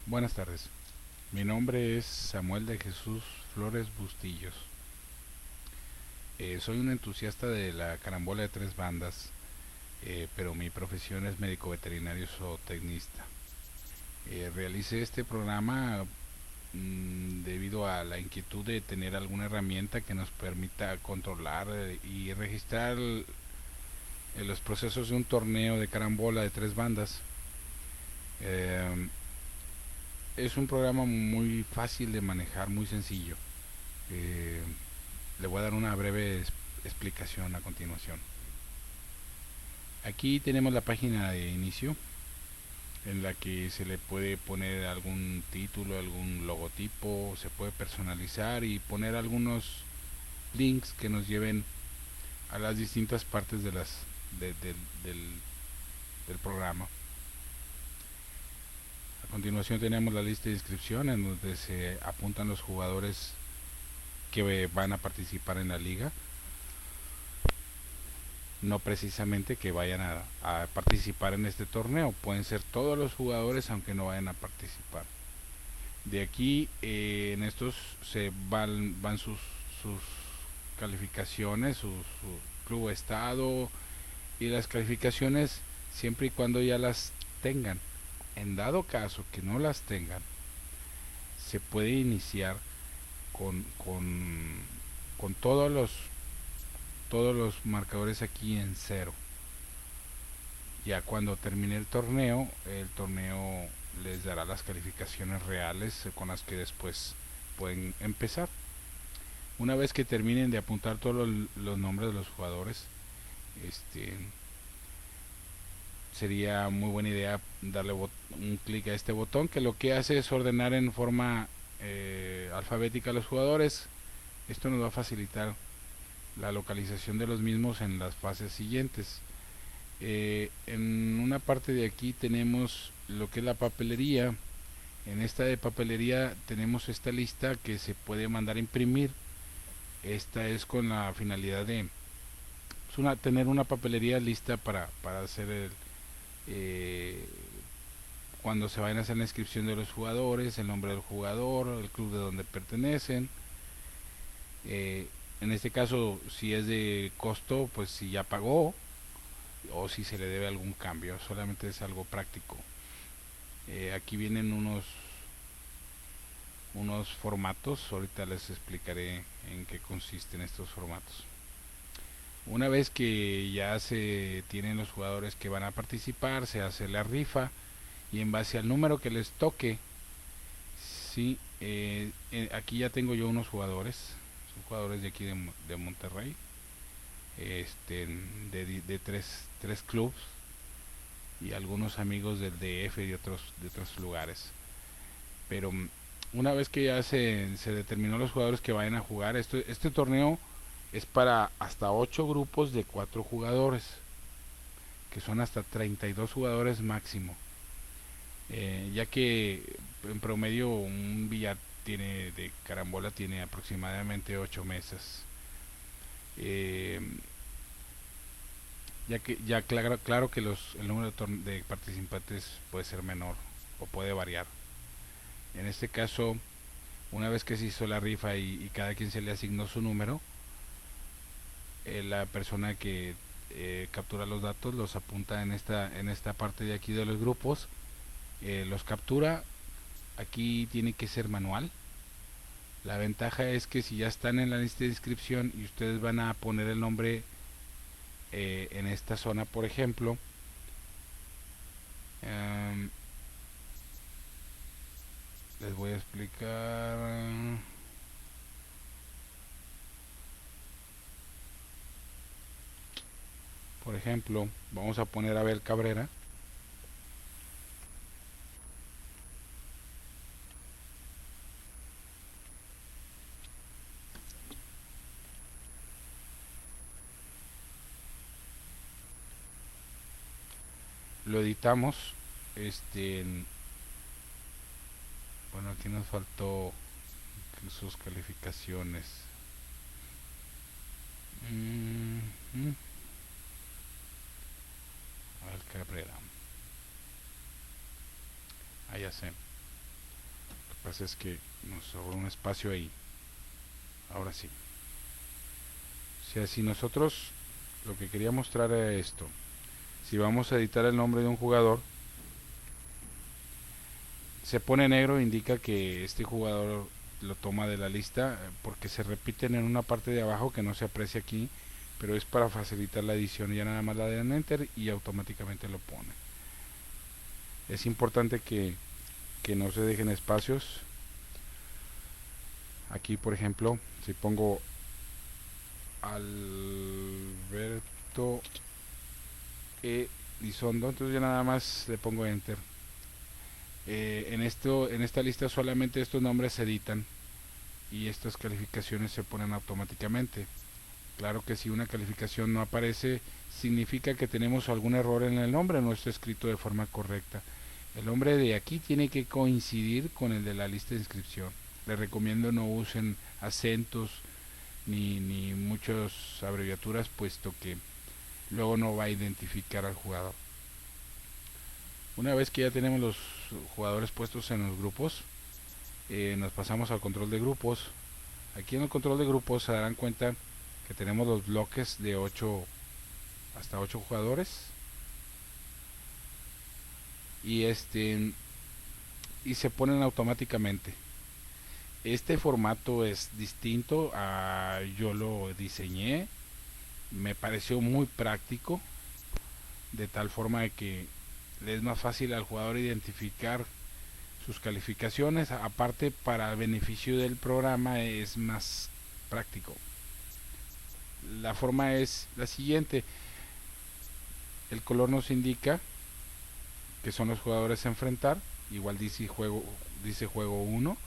Buenas tardes. Mi nombre es Samuel de Jesús Flores Bustillos. Soy un entusiasta de la carambola de tres bandas, pero mi profesión es médico veterinario zootecnista. Realicé este programa debido a la inquietud de tener alguna herramienta que nos permita controlar y registrar los procesos de un torneo de carambola de tres bandas. Eh, es un programa muy fácil de manejar, muy sencillo. Eh, Le voy a dar una breve explicación a continuación. Aquí tenemos la página de inicio en la que se le puede poner algún título, algún logotipo, se puede personalizar y poner algunos links que nos lleven a las distintas partes del, del programa. A continuación tenemos la lista de inscripción en donde se apuntan los jugadores que van a participar en la liga, no precisamente que vayan a participar en este torneo, pueden ser todos los jugadores aunque no vayan a participar. De aquí en estos van sus calificaciones, su club estado y las calificaciones siempre y cuando ya las tengan. En dado caso que no las tengan, se puede iniciar con, con, con todos los marcadores aquí en cero. Ya cuando termine el torneo les dará las calificaciones reales con las que después pueden empezar. Una vez que terminen de apuntar todos los nombres de los jugadores, este sería muy buena idea darle un clic a este botón que lo que hace es ordenar en forma alfabética a los jugadores. Esto nos va a facilitar la localización de los mismos en las fases siguientes. En una parte de aquí tenemos lo que es la papelería. En esta de papelería tenemos esta lista que se puede mandar a imprimir. Esta es con la finalidad de tener una papelería lista para hacer eh, cuando se vayan a hacer la inscripción de los jugadores, el nombre del jugador, el club de donde pertenecen. Eh, en este caso, si es de costo, pues si ya pagó o si se le debe algún cambio, solamente es algo práctico. Aquí vienen unos formatos, ahorita les explicaré en qué consisten estos formatos. Una vez que ya se tienen los jugadores que van a participar, se hace la rifa y en base al número que les toque, sí, aquí ya tengo yo unos jugadores, son jugadores de aquí de Monterrey, de tres clubs y algunos amigos del DF y de otros lugares. Pero una vez que ya se determinó los jugadores que vayan a jugar, este torneo es para hasta 8 grupos de 4 jugadores, que son hasta 32 jugadores máximo. Ya que en promedio un billar de carambola tiene aproximadamente 8 mesas. Eh, ya claro que el número de participantes puede ser menor o puede variar. En este caso, una vez que se hizo la rifa y cada quien se le asignó su número, la persona que captura los datos los apunta en esta parte de aquí de los grupos, los captura. Aquí tiene que ser manual. La ventaja es que si ya están en la lista de inscripción y ustedes van a poner el nombre en esta zona, por ejemplo, eh, les voy a explicar. Por ejemplo, vamos a poner a Abel Cabrera. Lo editamos. Bueno, aquí nos faltó sus calificaciones. Mm -hmm. Abel Cabrera. Ah, ya sé. pasa es que nos sobra un espacio ahí. Ahora sí. O sea, si nosotros lo que quería mostrar era esto. Si vamos a editar el nombre de un jugador, se pone negro, indica que este jugador lo toma de la lista porque se repiten en una parte de abajo que no se aprecia aquí, pero es para facilitar la edición. Ya nada más le dan enter y automáticamente lo pone. Es importante que no se dejen espacios. Aquí por ejemplo, si pongo Alberto Lizondo, entonces ya nada más le pongo enter. En esta lista solamente estos nombres se editan y estas calificaciones se ponen automáticamente. Claro que si una calificación no aparece, significa que tenemos algún error en el nombre, no está escrito de forma correcta. El nombre de aquí tiene que coincidir con el de la lista de inscripción. Les recomiendo no usen acentos ni muchas abreviaturas, puesto que luego no va a identificar al jugador. Una vez que ya tenemos los jugadores puestos en los grupos, nos pasamos al control de grupos. Aquí en el control de grupos se darán cuenta que tenemos los bloques de 8 hasta 8 jugadores y y se ponen automáticamente. Este formato es distinto a yo lo diseñé, me pareció muy práctico, de tal forma de que le es más fácil al jugador identificar sus calificaciones. Aparte, para el beneficio del programa es más práctico. La forma es la siguiente: el color nos indica que son los jugadores a enfrentar, igual dice juego 1,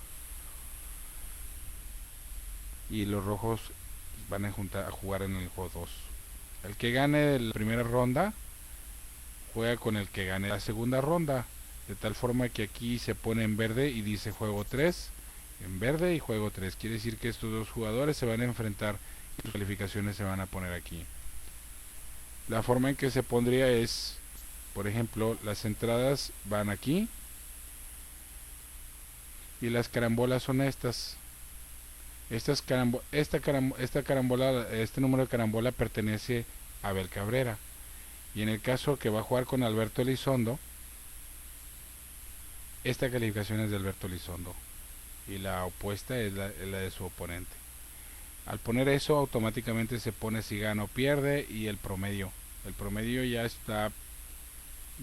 y los rojos van a jugar en el juego 2. El que gane la primera ronda juega con el que gane la segunda ronda, de tal forma que aquí se pone en verde y dice juego 3 en verde y juego 3. Quiere decir que estos dos jugadores se van a enfrentar y sus calificaciones se van a poner aquí. La forma en que se pondría es, por ejemplo, las entradas van aquí y las carambolas son estas. Esta carambola, este número de carambola pertenece a Abel Cabrera. Y en el caso que va a jugar con Alberto Elizondo, esta calificación es de Alberto Elizondo y la opuesta es la de su oponente. Al poner eso, automáticamente se pone si gana o pierde y el promedio. El promedio ya está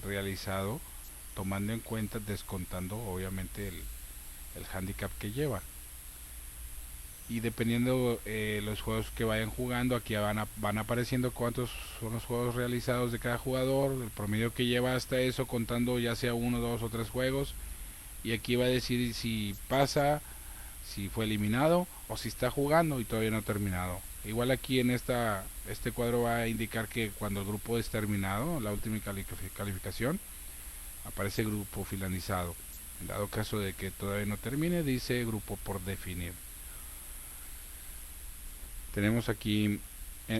realizado tomando en cuenta, descontando obviamente el handicap que lleva. Y dependiendo los juegos que vayan jugando, aquí van apareciendo cuántos son los juegos realizados de cada jugador, el promedio que lleva hasta eso, contando ya sea 1, 2 o 3 juegos. Y aquí va a decir si pasa, si fue eliminado o si está jugando y todavía no ha terminado. Igual aquí en este cuadro va a indicar que cuando el grupo es terminado, la última calificación, aparece grupo finalizado. En dado caso de que todavía no termine, dice grupo por definir. Tenemos aquí,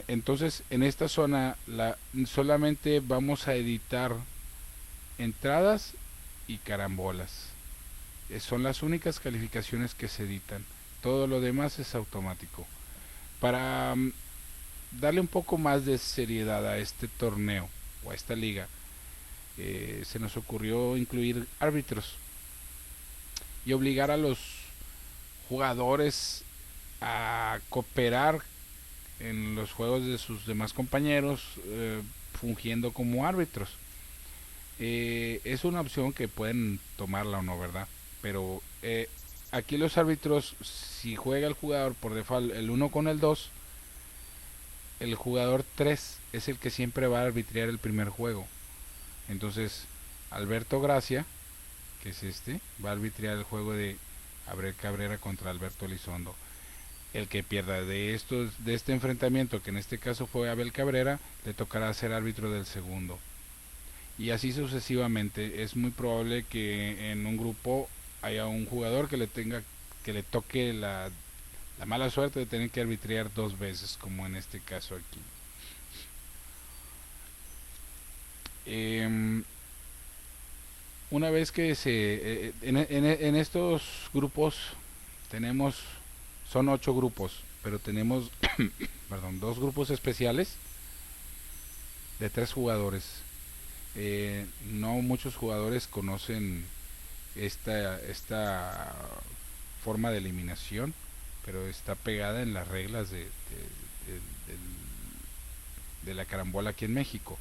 entonces en esta zona solamente vamos a editar entradas y carambolas. Son las únicas calificaciones que se editan. Todo lo demás es automático. Para darle un poco más de seriedad a este torneo o a esta liga, se nos ocurrió incluir árbitros y obligar a los jugadores a cooperar en los juegos de sus demás compañeros, fungiendo como árbitros. Es una opción que pueden tomarla o no, ¿verdad? Pero aquí los árbitros, si juega el jugador por default el 1 con el 2, el jugador 3 es el que siempre va a arbitrar el primer juego. Entonces, Alberto Gracia, que es va a arbitrar el juego de Abel Cabrera contra Alberto Elizondo. El que pierda de este enfrentamiento, que en este caso fue Abel Cabrera, le tocará ser árbitro del segundo. Y así sucesivamente. Es muy probable que en un grupo haya un jugador que le toque la mala suerte de tener que arbitrar 2 veces, como en este caso aquí. Una vez que en estos grupos tenemos, son 8 grupos, pero tenemos, perdón, 2 grupos especiales de 3 jugadores. No muchos jugadores conocen esta forma de eliminación, pero está pegada en las reglas de la carambola aquí en México.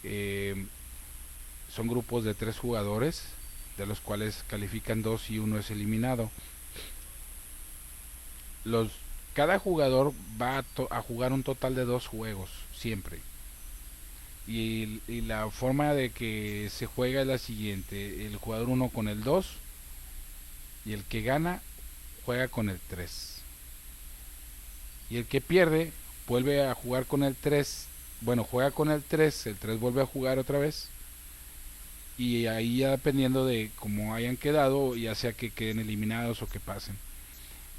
Eh, Son grupos de 3 jugadores, de los cuales califican 2 y uno es eliminado. Los, Cada jugador va a jugar un total de 2 juegos, siempre. Y la forma de que se juega es la siguiente: el jugador uno con el 2 y el que gana juega con el 3. Y el que pierde vuelve a jugar con el 3. Bueno, juega con el 3 vuelve a jugar otra vez. Y ahí ya dependiendo de cómo hayan quedado, ya sea que queden eliminados o que pasen.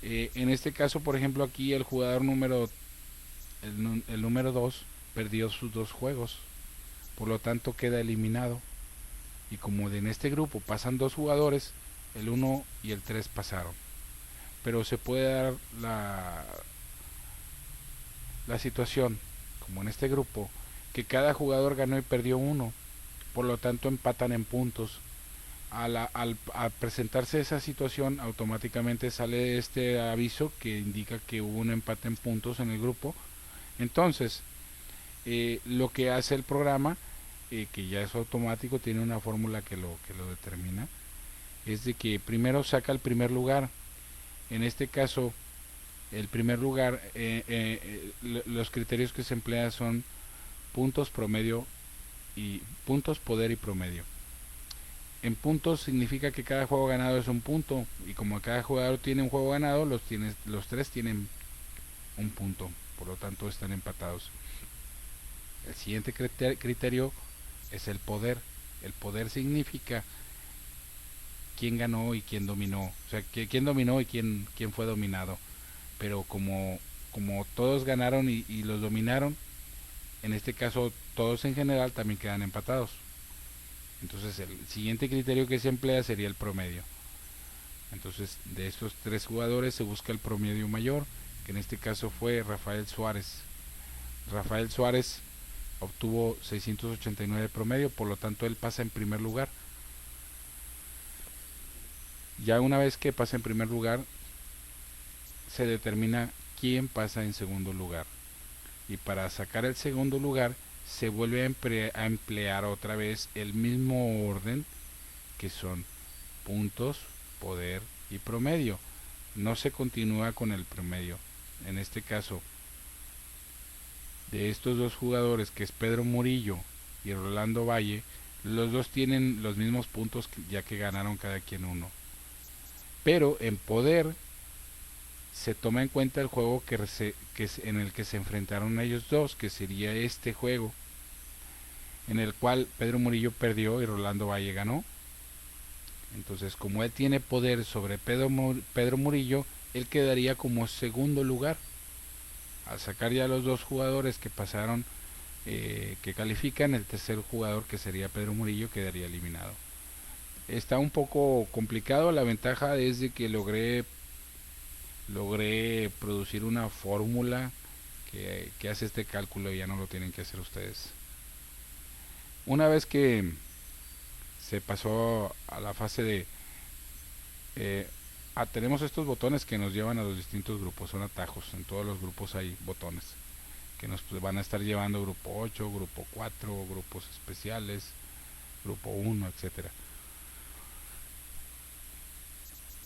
En este caso, por ejemplo, aquí el jugador el número 2 perdió sus 2 juegos, por lo tanto queda eliminado. Y como en este grupo pasan 2 jugadores, el uno y el 3 pasaron. Pero se puede dar la situación, como en este grupo, que cada jugador ganó y perdió uno, por lo tanto empatan en puntos. Al presentarse esa situación, automáticamente sale este aviso que indica que hubo un empate en puntos en el grupo. Entonces, lo que hace el programa, que ya es automático, tiene una fórmula que lo determina, es de que primero saca el primer lugar. En este caso, el primer lugar, los criterios que se emplean son puntos promedio y puntos, poder y promedio. En puntos significa que cada juego ganado es un punto, y como cada jugador tiene un juego ganado, los 3 tienen un punto, por lo tanto están empatados. El siguiente criterio es el poder. El poder significa quién ganó y quién dominó, o sea, quién dominó y quién fue dominado. Pero como todos ganaron y los dominaron, en este caso todos en general también quedan empatados. Entonces el siguiente criterio que se emplea sería el promedio. Entonces de estos 3 jugadores se busca el promedio mayor, que en este caso fue Rafael Suárez. Rafael Suárez obtuvo 689 de promedio, por lo tanto él pasa en primer lugar. Ya una vez que pasa en primer lugar, se determina quién pasa en segundo lugar. Y para sacar el segundo lugar, se vuelve a emplear otra vez el mismo orden, que son puntos, poder y promedio. No se continúa con el promedio. En este caso, de estos 2 jugadores, que es Pedro Murillo y Rolando Valle, los dos tienen los mismos puntos, ya que ganaron cada quien uno. Pero en poder se toma en cuenta el juego en el que se enfrentaron ellos dos, que sería este juego, en el cual Pedro Murillo perdió y Rolando Valle ganó. Entonces, como él tiene poder sobre Pedro Murillo, él quedaría como segundo lugar. Al sacar ya los 2 jugadores que pasaron, que califican, el tercer jugador, que sería Pedro Murillo, quedaría eliminado. Está un poco complicado. La ventaja es de que logré producir una fórmula que hace este cálculo, y ya no lo tienen que hacer ustedes. Una vez que se pasó a la fase de tenemos estos botones que nos llevan a los distintos grupos, son atajos. En todos los grupos hay botones que nos van a estar llevando: grupo 8, grupo 4, grupos especiales, grupo 1, etcétera.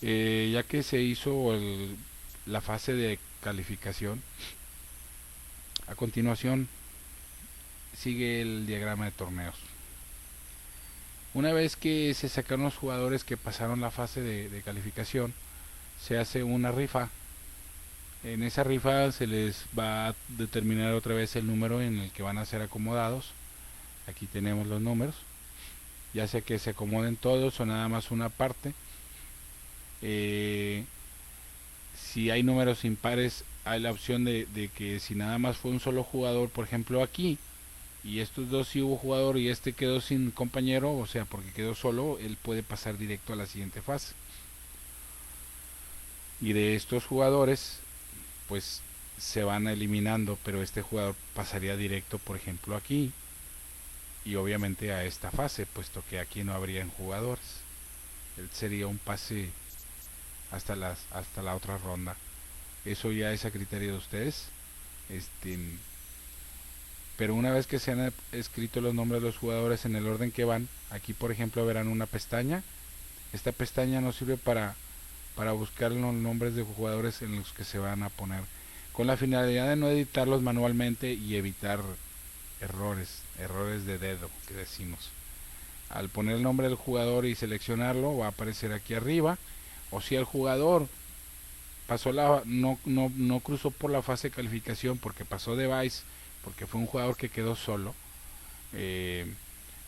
Ya que se hizo la fase de calificación, a continuación sigue el diagrama de torneos. Una vez que se sacaron los jugadores que pasaron la fase de calificación, se hace una rifa. En esa rifa se les va a determinar otra vez el número en el que van a ser acomodados. Aquí tenemos los números, ya sea que se acomoden todos o nada más una parte. Si hay números impares, hay la opción de que si nada más fue un solo jugador, por ejemplo aquí, y estos dos sí hubo jugador y este quedó sin compañero, o sea, porque quedó solo, él puede pasar directo a la siguiente fase. Y de estos jugadores, pues se van eliminando, pero este jugador pasaría directo, por ejemplo, aquí y obviamente a esta fase, puesto que aquí no habrían jugadores. Él sería un pase hasta la otra ronda. Eso ya es a criterio de ustedes. Este, pero una vez que se han escrito los nombres de los jugadores en el orden que van, aquí por ejemplo verán una pestaña. Esta pestaña nos sirve para buscar los nombres de jugadores en los que se van a poner, con la finalidad de no editarlos manualmente y evitar errores de dedo que decimos. Al poner el nombre del jugador y seleccionarlo, va a aparecer aquí arriba. O si el jugador no cruzó por la fase de calificación porque pasó de Vice, porque fue un jugador que quedó solo, eh,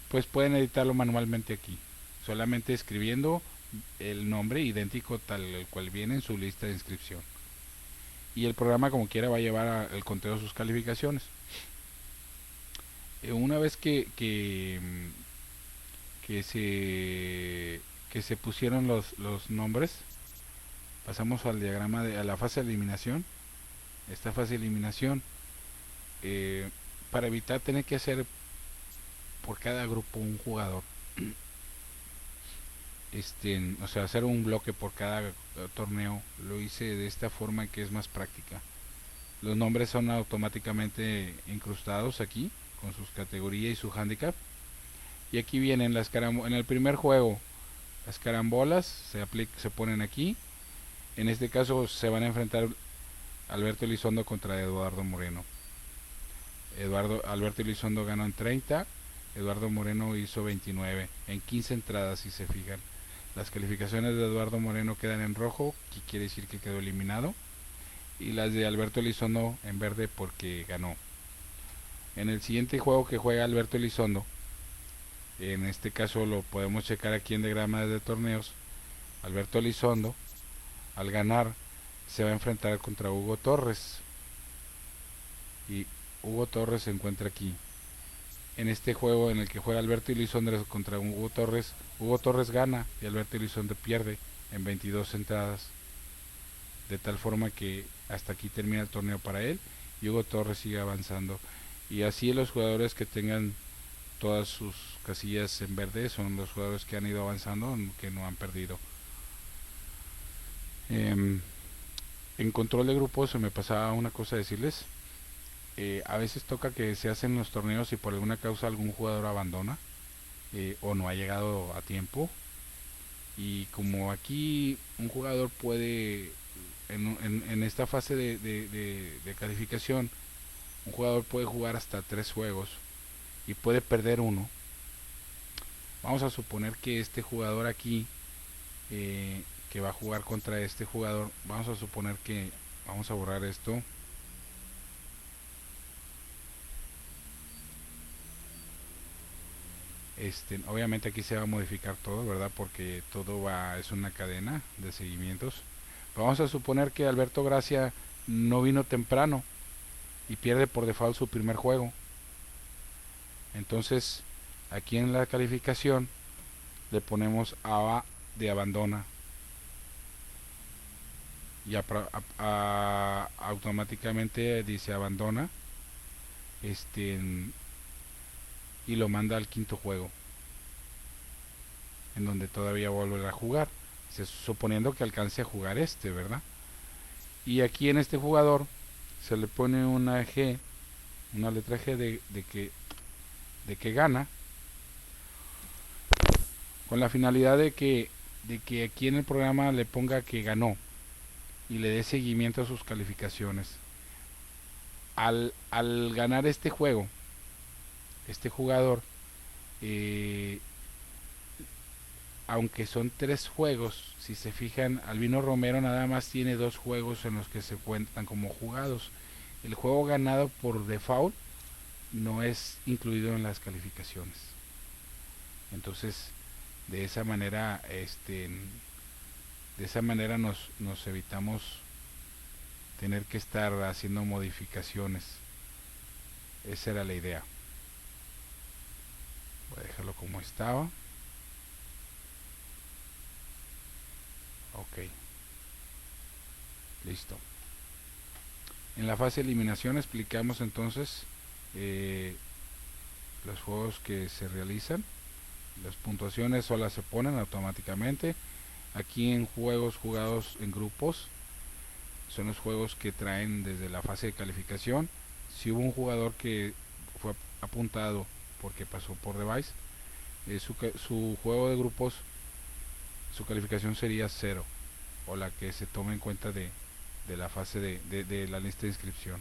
pues pueden editarlo manualmente aquí, solamente escribiendo el nombre idéntico tal el cual viene en su lista de inscripción. Y el programa como quiera va a llevar el conteo de sus calificaciones. Una vez que se pusieron los nombres, pasamos al diagrama a la fase de eliminación. Esta fase de eliminación, para evitar tener que hacer por cada grupo un jugador, o sea, hacer un bloque por cada torneo, lo hice de esta forma que es más práctica. Los nombres son automáticamente incrustados aquí con sus categorías y su handicap. Y aquí vienen en el primer juego las carambolas se ponen aquí. En este caso se van a enfrentar Alberto Elizondo contra Eduardo Moreno. Alberto Elizondo ganó en 30, Eduardo Moreno hizo 29 en 15 entradas, si se fijan. Las calificaciones de Eduardo Moreno quedan en rojo, que quiere decir que quedó eliminado, y las de Alberto Elizondo en verde porque ganó. En el siguiente juego que juega Alberto Elizondo, en este caso lo podemos checar aquí en diagrama de torneos, Alberto Elizondo al ganar se va a enfrentar contra Hugo Torres, y Hugo Torres se encuentra aquí. En este juego en el que juega Alberto Elizondo contra Hugo Torres gana y Alberto Elizondo pierde en 22 entradas, de tal forma que hasta aquí termina el torneo para él y Hugo Torres sigue avanzando. Y así los jugadores que tengan todas sus casillas en verde son los jugadores que han ido avanzando, que no han perdido. En control de grupos se me pasaba una cosa a decirles. A veces toca que se hacen los torneos y por alguna causa algún jugador abandona, o no ha llegado a tiempo, y como aquí un jugador puede en esta fase de calificación, un jugador puede jugar hasta 3 juegos y puede perder uno. Vamos a suponer que este jugador aquí, que va a jugar contra este jugador, vamos a suponer que, vamos a borrar esto, obviamente aquí se va a modificar todo, ¿verdad? Porque todo es una cadena de seguimientos. Vamos a suponer que Alberto Gracia no vino temprano y pierde por default su primer juego. Entonces, aquí en la calificación le ponemos A de abandona y automáticamente dice abandona, y lo manda al quinto juego, en donde todavía volverá a jugar, suponiendo que alcance a jugar ¿verdad? Y aquí en este jugador se le pone una G, una letra G de que gana, con la finalidad de que aquí en el programa le ponga que ganó y le dé seguimiento a sus calificaciones. Al ganar este juego, este jugador, aunque son 3 juegos, si se fijan, Albino Romero nada más tiene 2 juegos en los que se cuentan como jugados. El juego ganado por default no es incluido en las calificaciones. Entonces, de esa manera, nos evitamos tener que estar haciendo modificaciones. Esa era la idea. Voy a dejarlo como estaba. Ok, listo. En la fase de eliminación explicamos entonces eh, los juegos que se realizan. Las puntuaciones solas se ponen automáticamente. Aquí en juegos jugados en grupos son los juegos que traen desde la fase de calificación. Si hubo un jugador que fue apuntado porque pasó por device, su juego de grupos, su calificación sería 0, o la que se tome en cuenta de la fase de la lista de inscripción.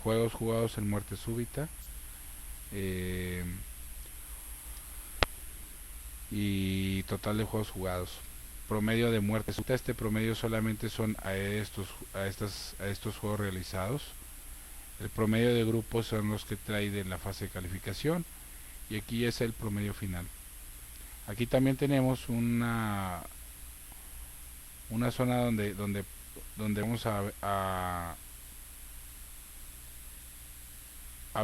Juegos jugados en muerte súbita, eh, y total de juegos jugados. Promedio de muerte súbita, este promedio solamente son a estos juegos realizados. El promedio de grupos son los que trae de la fase de calificación, y aquí es el promedio final. Aquí también tenemos una zona donde vamos a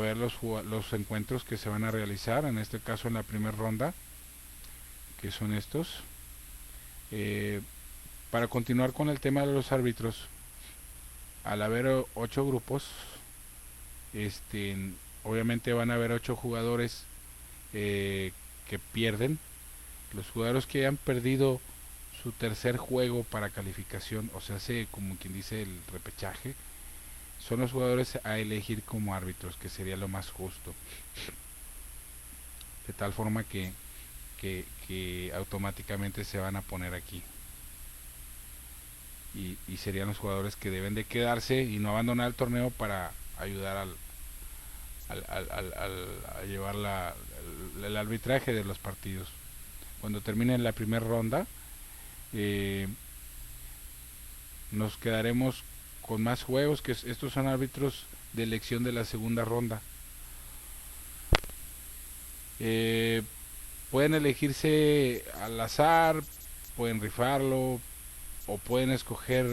ver los encuentros que se van a realizar, en este caso en la primera ronda, que son estos. Eh, para continuar con el tema de los árbitros, al haber 8 grupos, este, obviamente van a haber 8 jugadores que pierden. Los jugadores que han perdido su tercer juego para calificación, o sea, hace como quien dice el repechaje, son los jugadores a elegir como árbitros, que sería lo más justo. De tal forma que automáticamente se van a poner aquí. Y serían los jugadores que deben de quedarse y no abandonar el torneo para ayudar a llevar el arbitraje de los partidos. Cuando termine la primera ronda, eh, nos quedaremos con más juegos, que estos son árbitros de elección de la segunda ronda. Eh, Pueden elegirse al azar, pueden rifarlo, o pueden escoger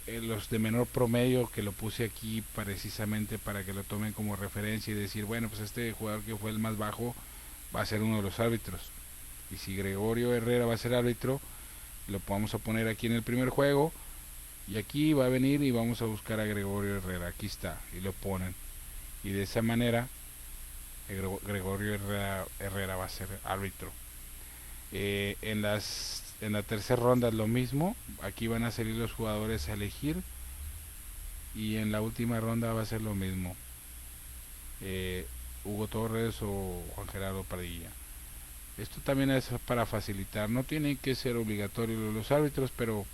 los de menor promedio, que lo puse aquí precisamente para que lo tomen como referencia y decir, bueno, pues este jugador que fue el más bajo va a ser uno de los árbitros. Y si Gregorio Herrera va a ser árbitro, lo vamos a poner aquí en el primer juego, y aquí va a venir y vamos a buscar a Gregorio Herrera, aquí está, y lo ponen. Y de esa manera Gregorio Herrera va a ser árbitro. En la tercera ronda es lo mismo, aquí van a salir los jugadores a elegir, y en la última ronda va a ser lo mismo, Hugo Torres o Juan Gerardo Padilla. Esto también es para facilitar, no tienen que ser obligatorios los árbitros, pero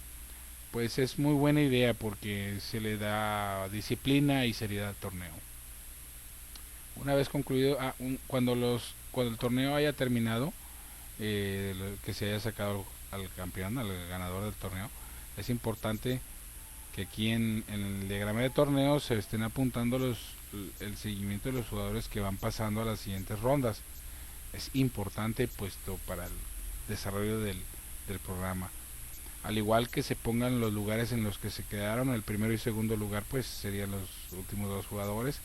pues es muy buena idea porque se le da disciplina y seriedad al torneo. Una vez concluido, cuando el torneo haya terminado, que se haya sacado al campeón, al ganador del torneo, es importante que aquí en el diagrama de torneo se estén apuntando el seguimiento de los jugadores que van pasando a las siguientes rondas. Es importante puesto para el desarrollo del programa. Al igual que se pongan los lugares en los que se quedaron, el primero y segundo lugar pues serían los últimos dos jugadores,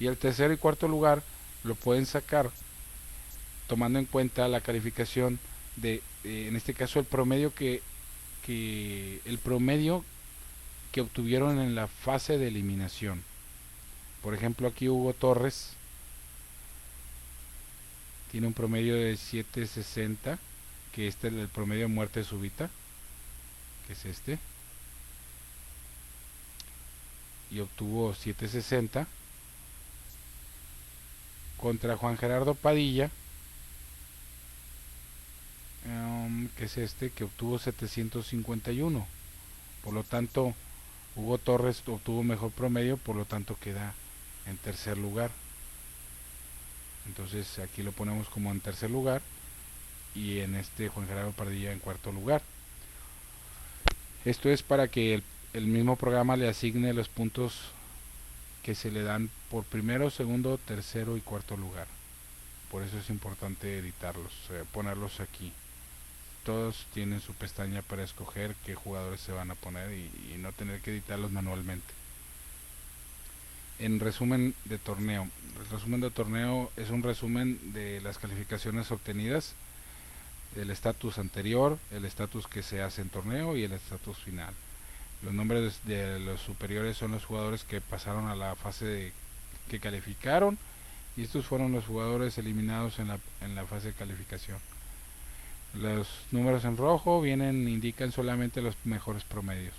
y el tercer y cuarto lugar lo pueden sacar tomando en cuenta la calificación en este caso el promedio el promedio que obtuvieron en la fase de eliminación. Por ejemplo, aquí Hugo Torres tiene un promedio de 760, que este es el promedio de muerte súbita, que es este, y obtuvo 760, contra Juan Gerardo Padilla, que es este, que obtuvo 751. Por lo tanto, Hugo Torres obtuvo mejor promedio, por lo tanto queda en tercer lugar. Entonces aquí lo ponemos como en tercer lugar, y en este Juan Gerardo Padilla en cuarto lugar. Esto es para que el mismo programa le asigne los puntos que se le dan por primero, segundo, tercero y cuarto lugar. Por eso es importante editarlos, ponerlos aquí. Todos tienen su pestaña para escoger qué jugadores se van a poner, y no tener que editarlos manualmente. en resumen de torneo. El resumen de torneo es un resumen de las calificaciones obtenidas, el estatus anterior, el estatus que se hace en torneo y el estatus final. Los nombres de los superiores son los jugadores que pasaron a la fase que calificaron, y estos fueron los jugadores eliminados en la fase de calificación. Los números en rojo indican solamente los mejores promedios.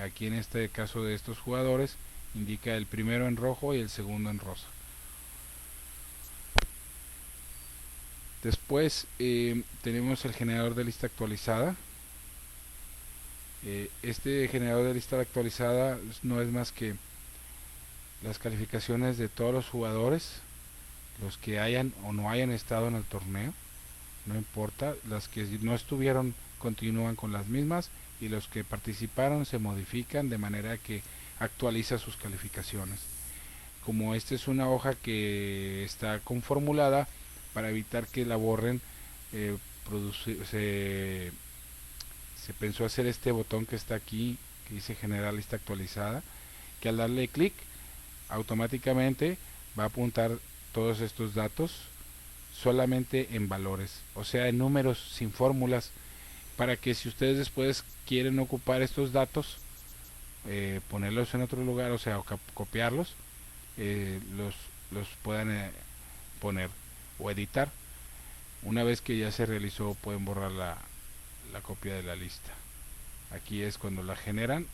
Aquí en este caso de estos jugadores indica el primero en rojo y el segundo en rosa. Después tenemos el generador de lista actualizada. Este generador de lista actualizada no es más que las calificaciones de todos los jugadores, los que hayan o no hayan estado en el torneo, no importa, las que no estuvieron continúan con las mismas, y los que participaron se modifican de manera que actualiza sus calificaciones. Como esta es una hoja que está conformulada, para evitar que la borren, se pensó hacer este botón que está aquí, que dice generar lista actualizada, que al darle clic automáticamente va a apuntar todos estos datos solamente en valores, o sea, en números, sin fórmulas, para que si ustedes después quieren ocupar estos datos, ponerlos en otro lugar, o sea, copiarlos, los puedan poner o editar. Una vez que ya se realizó, pueden borrar la copia de la lista. Aquí es cuando la generan,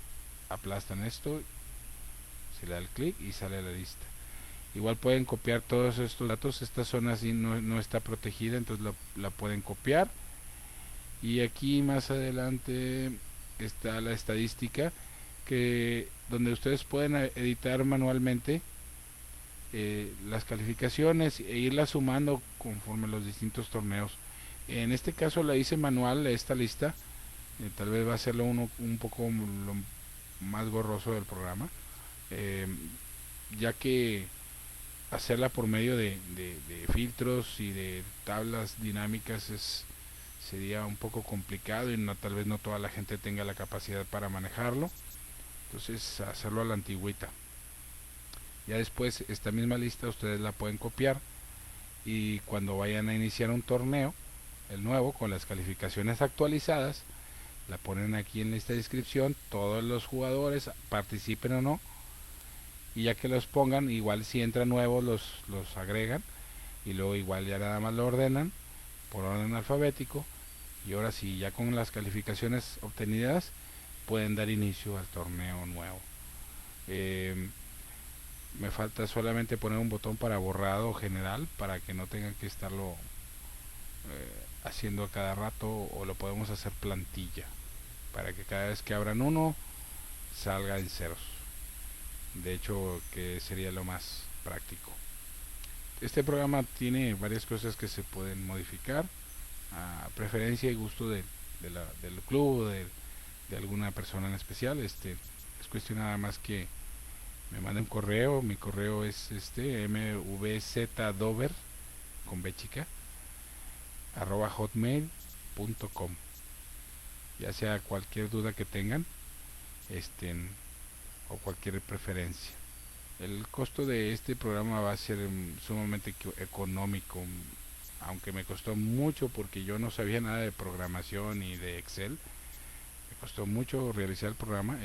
aplastan esto, se le da el clic y sale la lista. Igual pueden copiar todos estos datos. Esta zona así no está protegida, entonces la pueden copiar. Y aquí más adelante está la estadística, donde ustedes pueden editar manualmente las calificaciones e irlas sumando conforme los distintos torneos. En este caso la hice manual, esta lista. Tal vez va a serlo un poco lo más gorroso del programa, ya que hacerla por medio de filtros y de tablas dinámicas sería un poco complicado, y tal vez no toda la gente tenga la capacidad para manejarlo. Entonces hacerlo a la antigüita. Ya después esta misma lista ustedes la pueden copiar, y cuando vayan a iniciar un torneo, el nuevo, con las calificaciones actualizadas, la ponen aquí en esta descripción, todos los jugadores, participen o no, y ya que los pongan, igual si entran nuevos los agregan, y luego igual ya nada más lo ordenan por orden alfabético, y ahora sí, ya con las calificaciones obtenidas, pueden dar inicio al torneo nuevo. Me falta solamente poner un botón para borrado general, para que no tengan que estarlo haciendo a cada rato, o lo podemos hacer plantilla, para que cada vez que abran uno salga en ceros. De hecho, que sería lo más práctico. Este programa tiene varias cosas que se pueden modificar a preferencia y gusto del club, o de alguna persona en especial. Es cuestión nada más que me manden un correo. Mi correo es mvzdover con b chica @hotmail.com, ya sea cualquier duda que tengan, o cualquier preferencia. El costo de este programa va a ser sumamente económico, aunque me costó mucho, porque yo no sabía nada de programación y de Excel. Me costó mucho realizar el programa.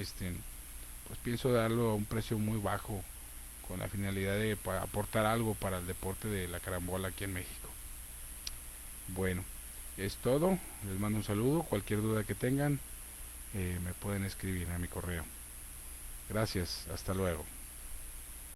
Pues pienso darlo a un precio muy bajo, con la finalidad de aportar algo para el deporte de la carambola aquí en México. Bueno, es todo. Les mando un saludo. Cualquier duda que tengan, me pueden escribir a mi correo. Gracias, hasta luego.